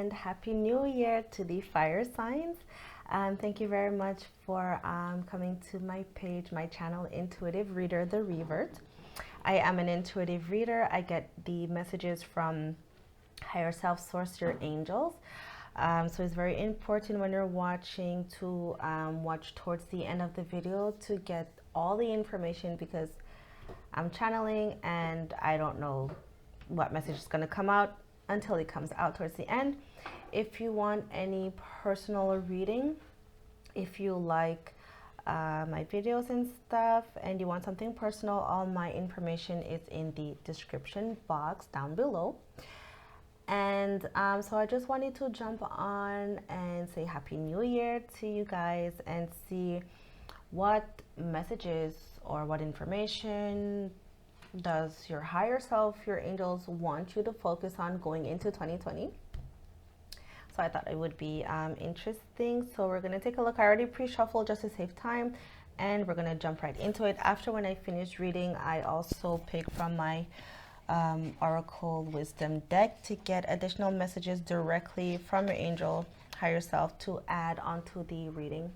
and Happy New Year to the fire signs. Thank you very much for coming to my page, my channel, Intuitive Reader, The Revert. I am an intuitive reader. I get the messages from higher self source, your angels. So it's very important when you're watching to watch towards the end of the video to get all the information, because I'm channeling and I don't know what message is going to come out until it comes out towards the end. If you want any personal reading, if you like my videos and stuff and you want something personal, all my information is in the description box down below. And so I just wanted to jump on and say Happy New Year to you guys and see what messages or what information does your higher self, your angels, want you to focus on going into 2020. So I thought it would be interesting. So we're going to take a look. I already pre-shuffled just to save time, and we're going to jump right into it. After when I finish reading, I also pick from my Oracle Wisdom deck to get additional messages directly from your angel higher self to add onto the reading.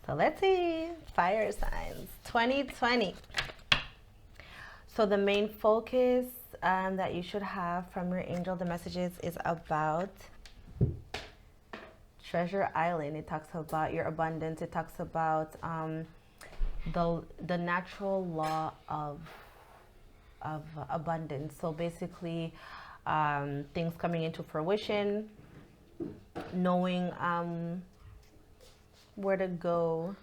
So let's see. Fire signs 2020. So the main focus that you should have from your angel, the messages, is about Treasure Island. It talks about your abundance. It talks about the natural law of abundance. So basically, things coming into fruition, knowing where to go,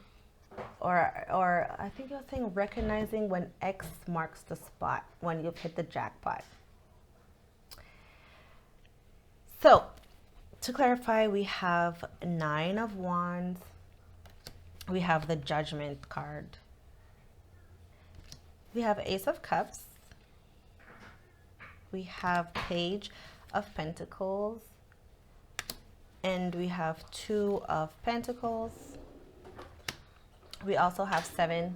or I think you're saying recognizing when X marks the spot, when you've hit the jackpot. So to clarify, we have 9 of Wands, we have the Judgment card, we have Ace of Cups, we have Page of Pentacles, and we have 2 of Pentacles. We also have 7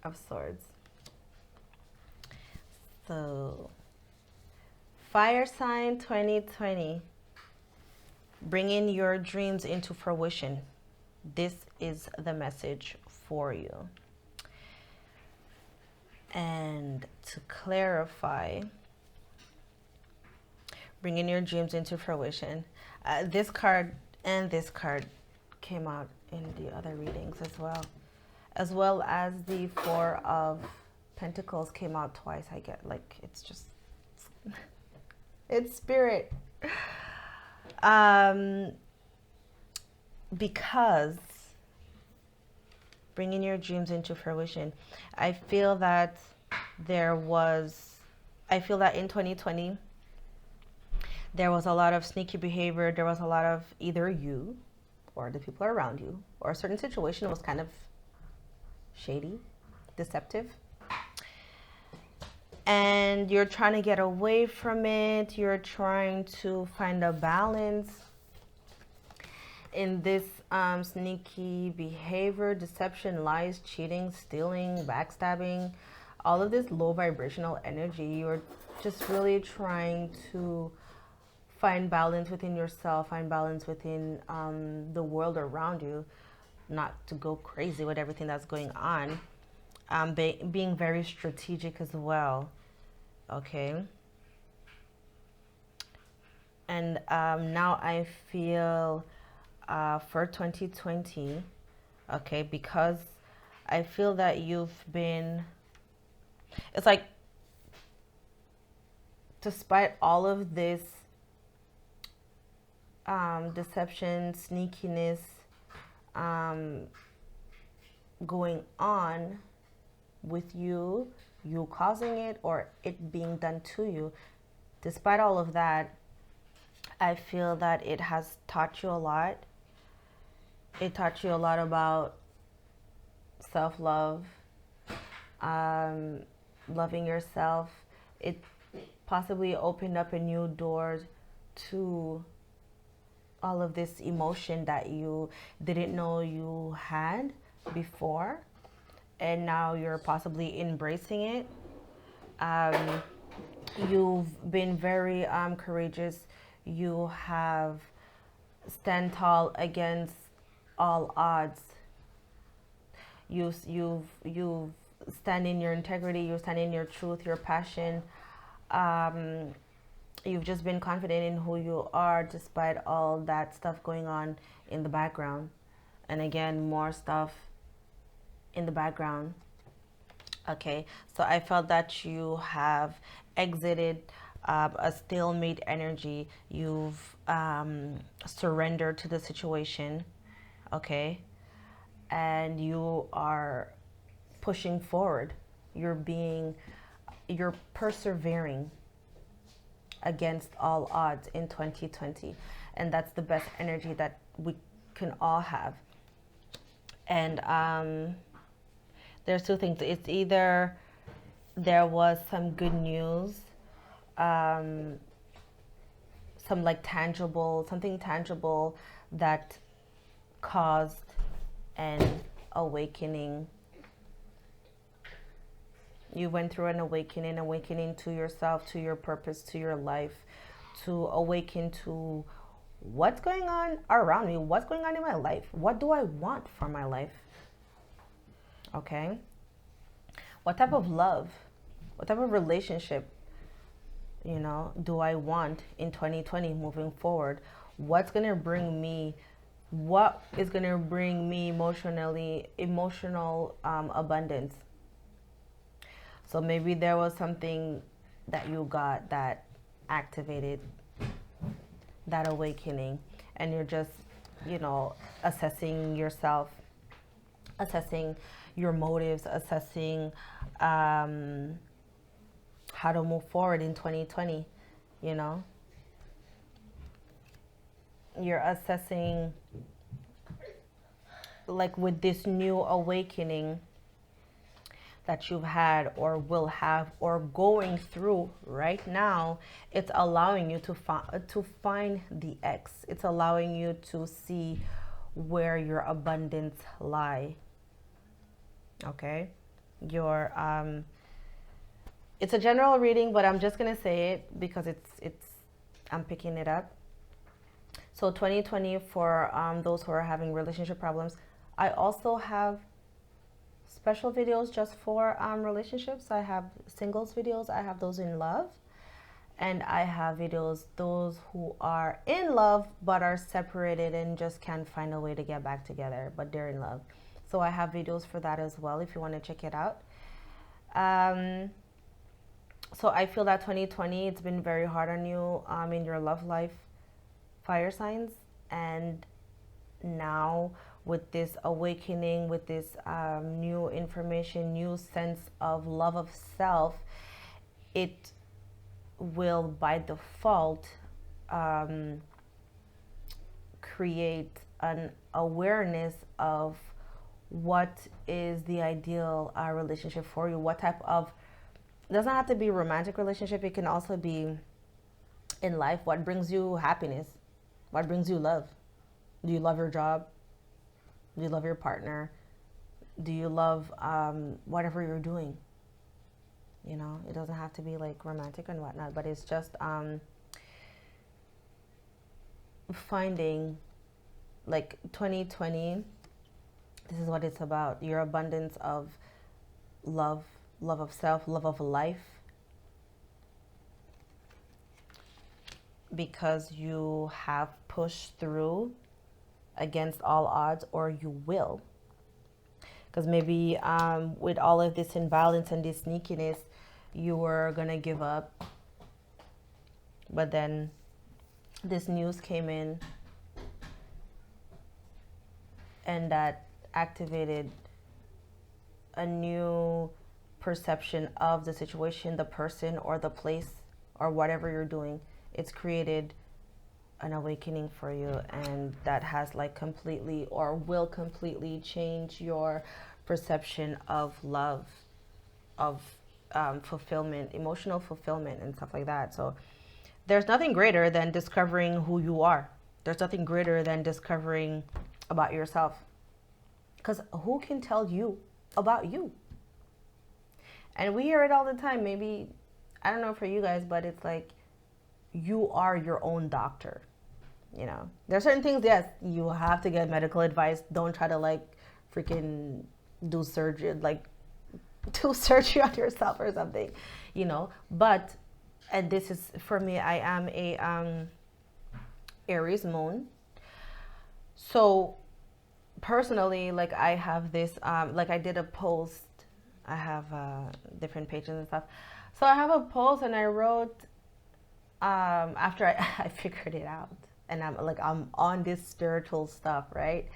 of Swords. So, Fire sign 2020. Bringing your dreams into fruition. This is the message for you. And to clarify, bringing your dreams into fruition. This card and this card came out in the other readings as well as the 4 of Pentacles came out twice. I get like, it's just, it's spirit. Because bringing your dreams into fruition, I feel that in 2020, there was a lot of sneaky behavior. There was a lot of either you or the people around you, or a certain situation was kind of shady, deceptive, and you're trying to get away from it. You're trying to find a balance in this sneaky behavior, deception, lies, cheating, stealing, backstabbing, all of this low vibrational energy. You're just really trying to find balance within yourself, find balance within the world around you, not to go crazy with everything that's going on. Being very strategic as well, okay? And now I feel for 2020, okay, because I feel that you've been, it's like, despite all of this deception, sneakiness going on with you causing it or it being done to you, despite all of that, I feel that it has taught you a lot. It taught you a lot about self-love, loving yourself. It possibly opened up a new door to all of this emotion that you didn't know you had before, and now you're possibly embracing it. You've been very courageous. You have stand tall against all odds. You've stand in your integrity. You stand in your truth, your passion. Um, you've just been confident in who you are despite all that stuff going on in the background. And again, more stuff in the background. Okay, so I felt that you have exited a stalemate energy. You've surrendered to the situation. Okay, and you are pushing forward. You're persevering against all odds in 2020, and that's the best energy that we can all have. And there's two things. It's either there was some good news, um, some like tangible, something tangible that caused an awakening. You went through an awakening to yourself, to your purpose, to your life, to awaken to what's going on around me, what's going on in my life, what do I want for my life? Okay, what type of love, what type of relationship, do I want in 2020 moving forward? What's going to bring me, what is going to bring me emotional abundance? So maybe there was something that you got that activated that awakening, and you're just, assessing yourself, assessing your motives, assessing how to move forward in 2020. You're assessing, like, with this new awakening that you've had or will have or going through right now, it's allowing you to find the X. It's allowing you to see where your abundance lie. Okay, it's a general reading, but I'm just gonna say it because I'm picking it up. So 2020 for those who are having relationship problems. I also have special videos just for relationships. I have singles videos. I have those in love. And I have videos those who are in love but are separated and just can't find a way to get back together, but they're in love. So I have videos for that as well if you want to check it out. So I feel that 2020, it's been very hard on you in your love life, fire signs. And now with this awakening, with this new information, new sense of love of self, it will by default create an awareness of what is the ideal relationship for you. What type of, it doesn't have to be a romantic relationship, it can also be in life. What brings you happiness? What brings you love? Do you love your job? Do you love your partner? Do you love whatever you're doing? It doesn't have to be like romantic and whatnot, but it's just finding, like, 2020, this is what it's about. Your abundance of love, love of self, love of life. Because you have pushed through against all odds, or you will. Because maybe with all of this imbalance and this sneakiness, you were going to give up. But then this news came in, and that activated a new perception of the situation, the person, or the place, or whatever you're doing. It's created an awakening for you, and that has like completely or will completely change your perception of love, of fulfillment, emotional fulfillment, and stuff like that. So there's nothing greater than discovering who you are. There's nothing greater than discovering about yourself, because who can tell you about you? And we hear it all the time. Maybe I don't know for you guys, but it's like you are your own doctor. You know, there are certain things, yes, you have to get medical advice. Don't try to like freaking do surgery, like do surgery on yourself or something, you know. But, and this is for me, I am a Aries moon. So personally, like I have this, like I did a post, I have different pages and stuff. So I have a post and I wrote, after I figured it out, and I'm on this spiritual stuff, right?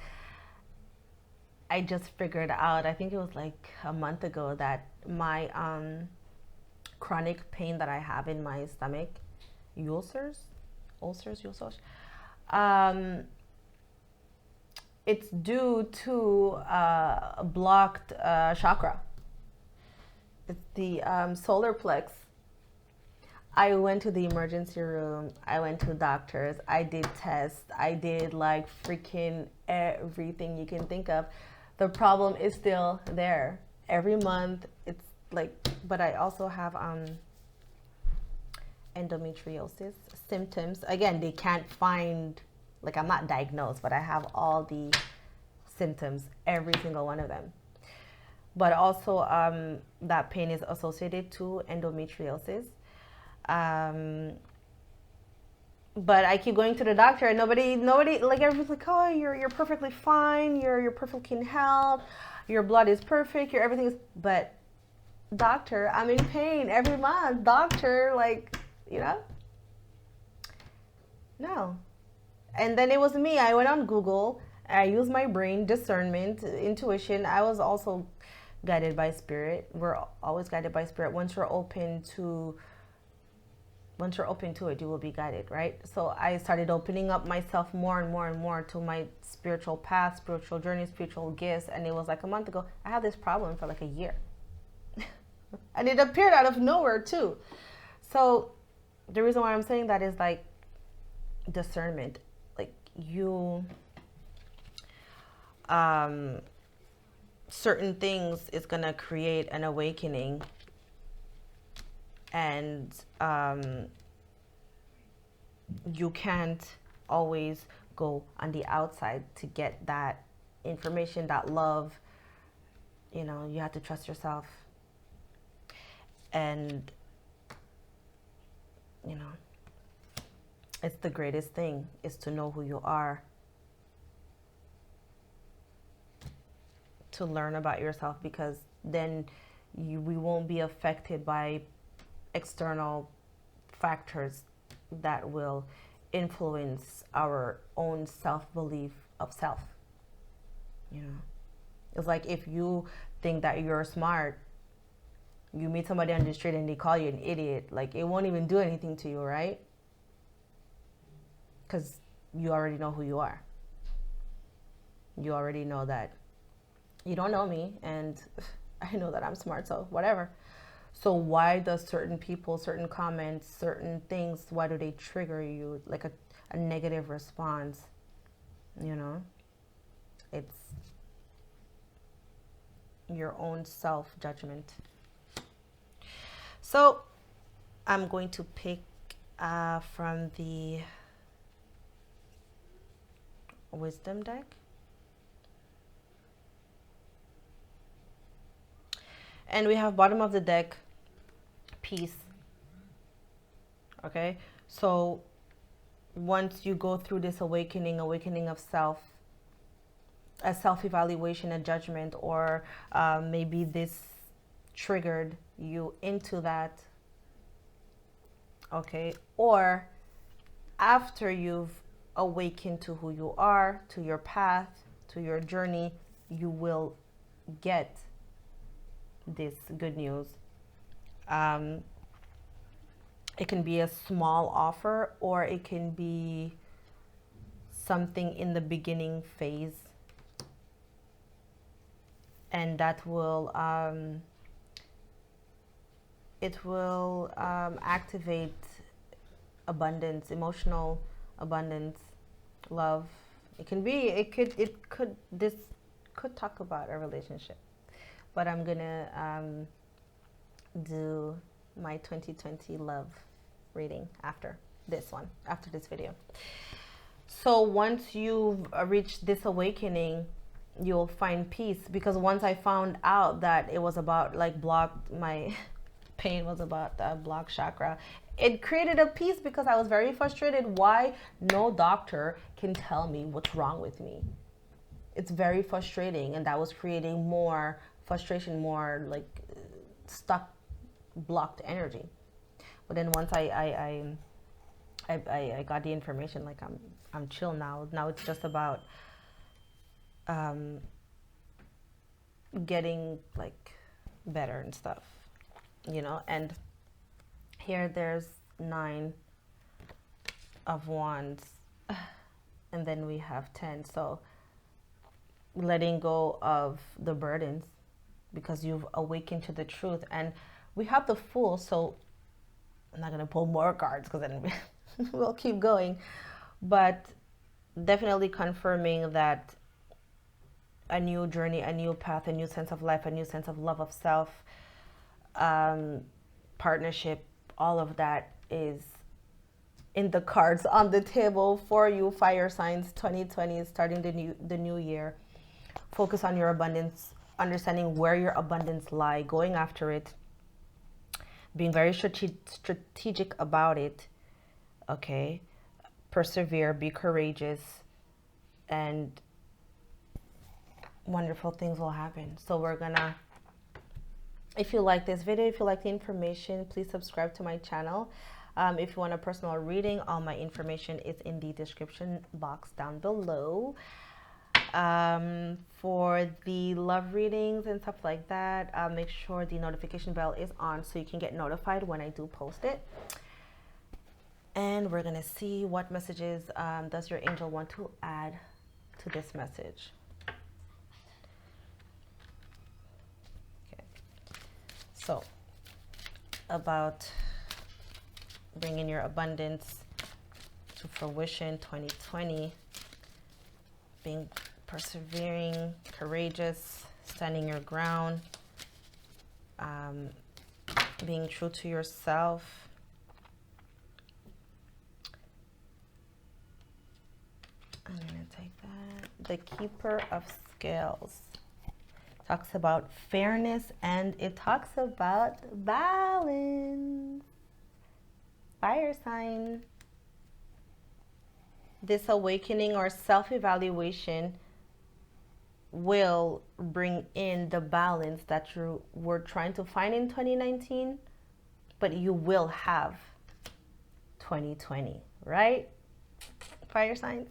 I just figured out, I think it was like a month ago, that my chronic pain that I have in my stomach, ulcers, um, it's due to a blocked chakra. It's the solar plex. I went to the emergency room. I went to doctors. I did tests. I did like freaking everything you can think of. The problem is still there. Every month, it's like, but I also have endometriosis symptoms. Again, they can't find, like I'm not diagnosed, but I have all the symptoms, every single one of them. But also that pain is associated to endometriosis. But I keep going to the doctor and nobody, like everyone's like, oh, you're perfectly fine. You're perfectly in health. Your blood is perfect. Your everything is, but doctor, I'm in pain every month. Doctor, like, you know, no. And then it was me. I went on Google. I used my brain, discernment, intuition. I was also guided by spirit. We're always guided by spirit. Once you're open to it, you will be guided, right? So I started opening up myself more and more and more to my spiritual path, spiritual journey, spiritual gifts. And it was like a month ago, I had this problem for like a year. And it appeared out of nowhere too. So the reason why I'm saying that is like discernment. Like you, certain things is gonna create an awakening, and you can't always go on the outside to get that information, that love. You know, you have to trust yourself. And you know, it's the greatest thing, is to know who you are, to learn about yourself, because then we won't be affected by external factors that will influence our own self-belief of self. You know, it's like if you think that you're smart, you meet somebody on the street and they call you an idiot, like it won't even do anything to you, right? Because you already know who you are. You already know that you don't know me, and I know that I'm smart, so whatever. So why does certain people, certain comments, certain things, why do they trigger you like a negative response? You know, it's your own self-judgment. So I'm going to pick from the wisdom deck. And we have bottom of the deck, peace. Okay, so once you go through this awakening of self, a self-evaluation, a judgment, or maybe this triggered you into that, okay, or after you've awakened to who you are, to your path, to your journey, you will get this good news. It can be a small offer, or it can be something in the beginning phase, and that will activate abundance, emotional abundance, love. This could talk about a relationship, but I'm gonna do my 2020 love reading after this one, after this video. So once you've reached this awakening, you'll find peace. Because once I found out that it was about like blocked, my pain was about the blocked chakra, it created a peace because I was very frustrated. Why no doctor can tell me what's wrong with me? It's very frustrating, and that was creating more frustration, more like stuck, blocked energy. But then once I got the information, like I'm chill now. Now it's just about getting like better and stuff, you know. And here there's 9 of Wands, and then we have 10. So letting go of the burdens because you've awakened to the truth. And we have the Fool, so I'm not going to pull more cards because then we'll keep going. But definitely confirming that a new journey, a new path, a new sense of life, a new sense of love of self, partnership, all of that is in the cards on the table for you, fire signs. 2020 is starting the new year. Focus on your abundance, understanding where your abundance lie, going after it, being very strategic about it. Okay, persevere, be courageous, and wonderful things will happen. So we're gonna, if you like this video, if you like the information, please subscribe to my channel. If you want a personal reading, all my information is in the description box down below. For the love readings and stuff like that, make sure the notification bell is on so you can get notified when I do post it. And we're gonna see what messages does your angel want to add to this message. Okay, so about bringing your abundance to fruition 2020, being persevering, courageous, standing your ground, being true to yourself. I'm gonna take that. The Keeper of Scales talks about fairness, and it talks about balance. Fire sign. This awakening or self-evaluation will bring in the balance that you were trying to find in 2019, but you will have 2020, right? Fire signs?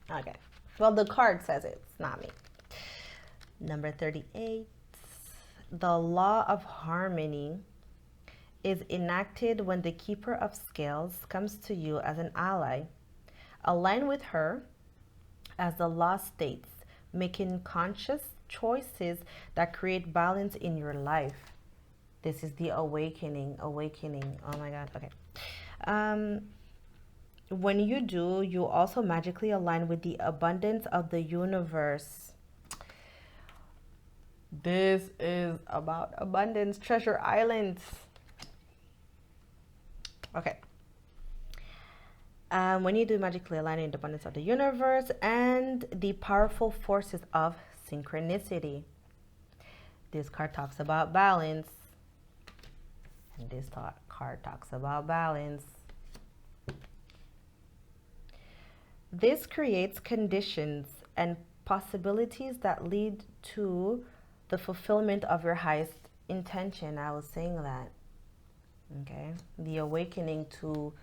Okay. Well, the card says it. It's not me. Number 38. The law of harmony is enacted when the Keeper of Scales comes to you as an ally. Align with her, as the law states, making conscious choices that create balance in your life. This is the awakening. Oh my God. Okay. When you do, you also magically align with the abundance of the universe. This is about abundance, treasure islands. Okay. When you do, magically align in the abundance of the universe and the powerful forces of synchronicity. This card talks about balance. And this card talks about balance. This creates conditions and possibilities that lead to the fulfillment of your highest intention. I was saying that. Okay. The awakening to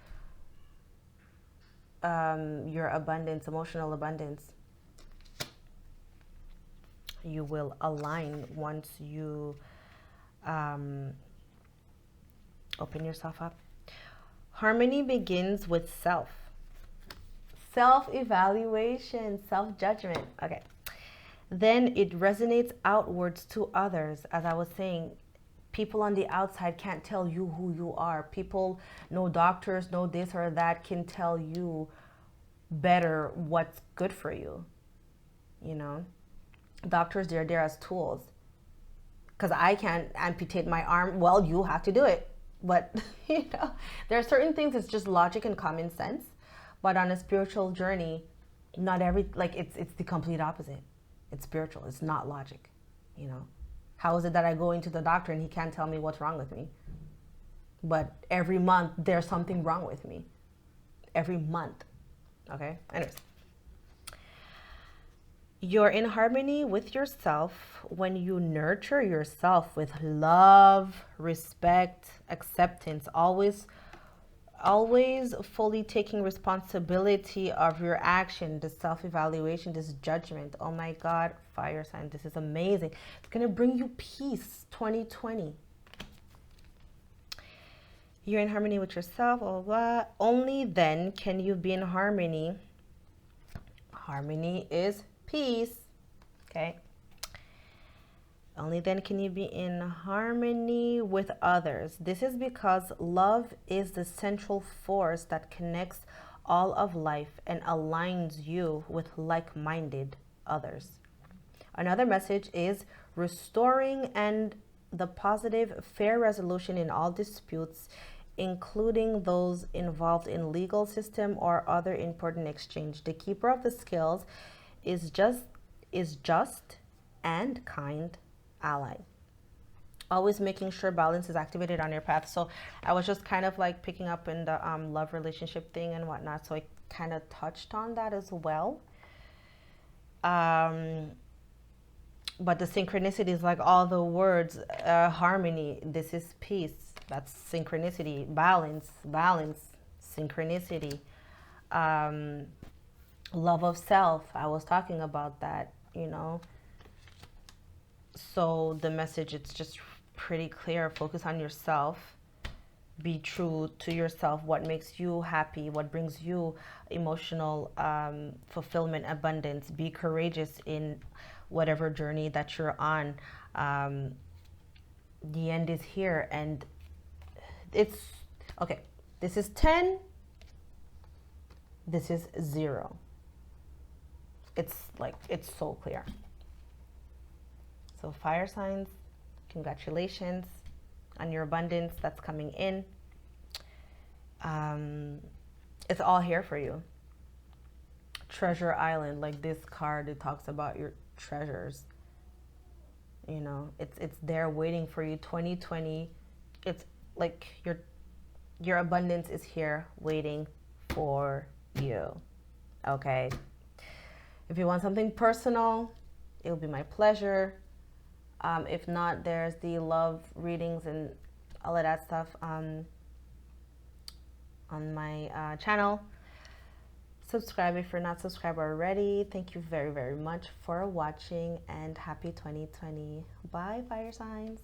your abundance, emotional abundance. You will align once you open yourself up. Harmony begins with self-evaluation, self-judgment. Okay. Then it resonates outwards to others. As I was saying, people on the outside can't tell you who you are. People, no doctors, no this or that can tell you better what's good for you. You know, doctors, they're there as tools. Because I can't amputate my arm. Well, you have to do it. But there are certain things, it's just logic and common sense. But on a spiritual journey, not every, like, it's the complete opposite. It's spiritual, it's not logic. How is it that I go into the doctor and he can't tell me what's wrong with me? But every month there's something wrong with me. Every month. Okay? Anyways. You're in harmony with yourself when you nurture yourself with love, respect, acceptance, always fully taking responsibility of your action, this self-evaluation, this judgment. Oh my God, fire sign, this is amazing. It's going to bring you peace, 2020. You're in harmony with yourself, blah, blah, blah. Only then can you be in harmony. Harmony is peace. Okay. Only then can you be in harmony with others. This is because love is the central force that connects all of life and aligns you with like-minded others. Another message is restoring and the positive, fair resolution in all disputes, including those involved in legal system or other important exchange. The keeper of the scales is just and kind ally. Always making sure balance is activated on your path. So I was just kind of like picking up in the love relationship thing and whatnot. So I kind of touched on that as well. But the synchronicity is like all the words, harmony. This is peace. That's synchronicity, balance, synchronicity. Love of self. I was talking about that, So the message, it's just pretty clear. Focus on yourself. Be true to yourself. What makes you happy? What brings you emotional fulfillment, abundance? Be courageous in whatever journey that you're on. The end is here, and it's okay. This is 10. This is 0. It's so clear. So fire signs, congratulations on your abundance that's coming in. It's all here for you. Treasure Island, like this card, it talks about your treasures. It's there waiting for you. 2020, it's like your abundance is here waiting for you. Okay. If you want something personal, it'll be my pleasure. If not, there's the love readings and all of that stuff on my channel. Subscribe if you're not subscribed already. Thank you very, very much for watching, and happy 2020. Bye, fire signs.